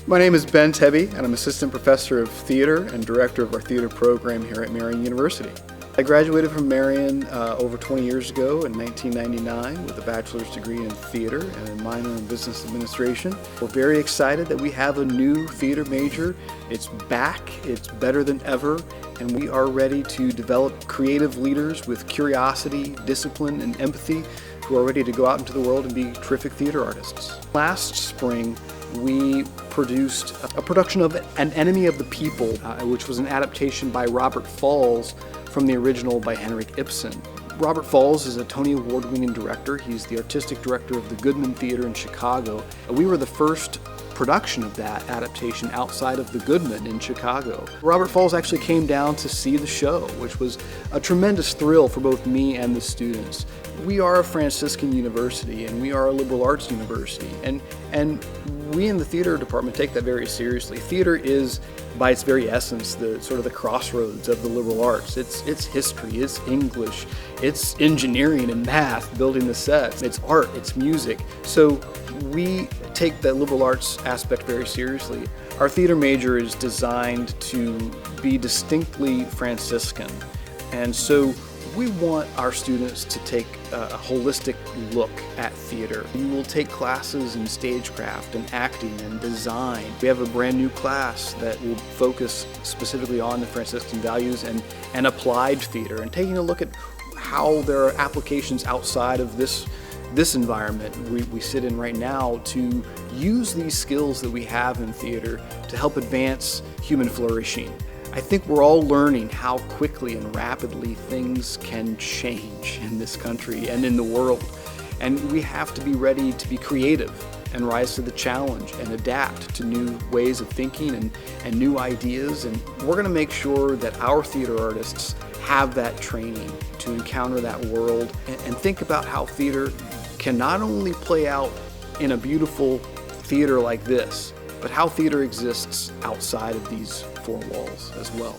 My name is Ben Tebbe, and I'm Assistant Professor of Theater and Director of our Theater program here at Marian University. I graduated from Marian over 20 years ago in 1999 with a bachelor's degree in theater and a minor in business administration. We're very excited that we have a new theater major. It's back, it's better than ever, and we are ready to develop creative leaders with curiosity, discipline, and empathy who are ready to go out into the world and be terrific theater artists. Last spring, we produced a production of An Enemy of the People, which was an adaptation by Robert Falls from the original by Henrik Ibsen. Robert Falls is a Tony Award-winning director. He's the artistic director of the Goodman Theater in Chicago. We were the first production of that adaptation outside of the Goodman in Chicago. Robert Falls actually came down to see the show, which was a tremendous thrill for both me and the students. We are a Franciscan university and we are a liberal arts university, and we in the theater department take that very seriously. Theater is, by its very essence, the sort of the crossroads of the liberal arts. It's history, it's English, it's engineering and math, building the sets, it's art, it's music. So we take the liberal arts aspect very seriously. Our theater major is designed to be distinctly Franciscan, and so we want our students to take a holistic look at theater. We will take classes in stagecraft and acting and design. We have a brand new class that will focus specifically on the Franciscan values and applied theater, and taking a look at how there are applications outside of this environment we sit in right now to use these skills that we have in theater to help advance human flourishing. I think we're all learning how quickly and rapidly things can change in this country and in the world. And we have to be ready to be creative and rise to the challenge and adapt to new ways of thinking and new ideas. And we're going to make sure that our theater artists have that training to encounter that world and think about how theater can not only play out in a beautiful theater like this, but how theater exists outside of these four walls as well.